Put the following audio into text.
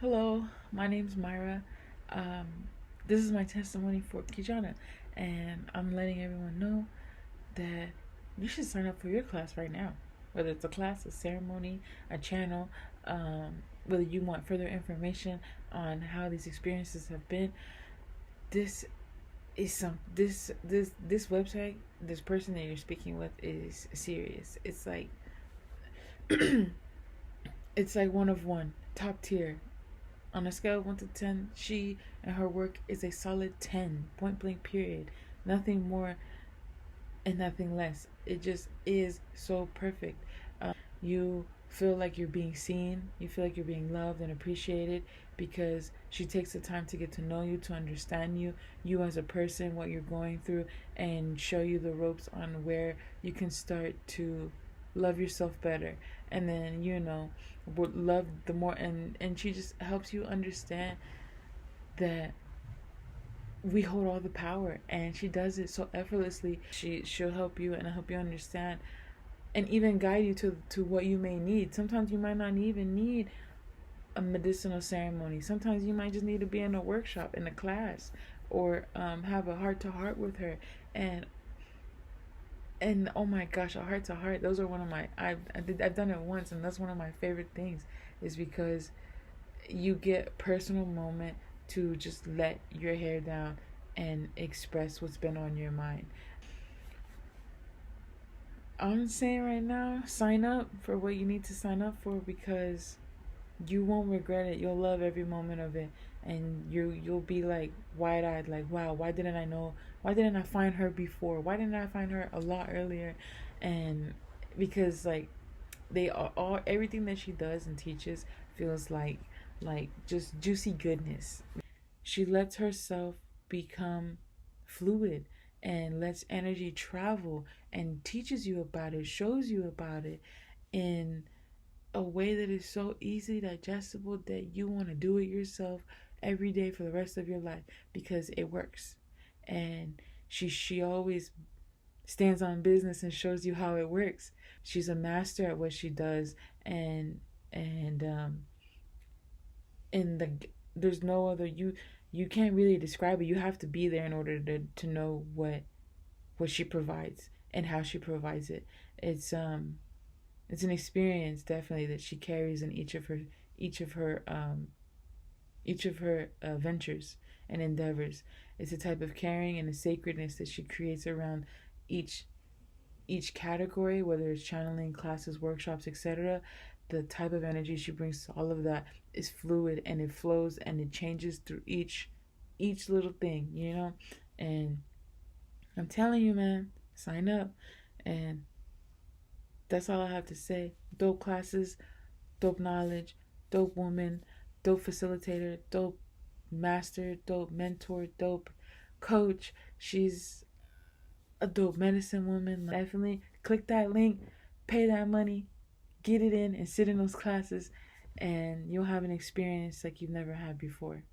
Hello, my name's Mira. Um, this is my testimony for Kijana, and I'm letting everyone know that you should sign up for your class right now. Whether it's a class, a ceremony, a channel, whether you want further information on how these experiences have been, this is this website, this person that you're speaking with is serious. It's like one of one, top tier. On a scale of 1 to 10, she and her work is a solid 10, point blank, period. Nothing more and nothing less. It just is so perfect. You feel like you're being seen, you feel like you're being loved and appreciated because she takes the time to get to know you, to understand you as a person, what you're going through, and show you the ropes on where you can start to love yourself better. And then, would love the more, and she just helps you understand that we hold all the power, and she does it so effortlessly. She'll help you and help you understand and even guide you to what you may need. Sometimes you might not even need a medicinal ceremony. Sometimes you might just need to be in a workshop, in a class, or have a heart to heart with her. And oh my gosh, a heart to heart, those are one of my, I've done it once, and that's one of my favorite things, is because you get personal moment to just let your hair down and express what's been on your mind. I'm saying right now, sign up for what you need to sign up for, because you won't regret it. You'll love every moment of it, and you'll be like wide eyed, like, wow, why didn't I know? Why didn't I find her before? Why didn't I find her a lot earlier? And because like they are all, everything that she does and teaches feels like just juicy goodness. She lets herself become fluid and lets energy travel and teaches you about it, shows you about it in a way that is so easily digestible that you want to do it yourself every day for the rest of your life, because it works. And she always stands on business and shows you how it works. She's a master at what she does, and in the there's no other, you can't really describe it. You have to be there in order to know what she provides and how she provides it. It's an experience, definitely, that she carries in each of her each of her ventures and endeavors. It's a type of caring and a sacredness that she creates around each each category, whether it's channeling, classes, workshops, etc. The type of energy she brings to all of that is fluid, and it flows and it changes through each little thing, And I'm telling you, man, sign up. And that's all I have to say. Dope classes, dope knowledge, dope woman, dope facilitator, dope master, dope mentor, dope coach. She's a dope medicine woman. Definitely click that link, pay that money, get it in, and sit in those classes, and you'll have an experience like you've never had before.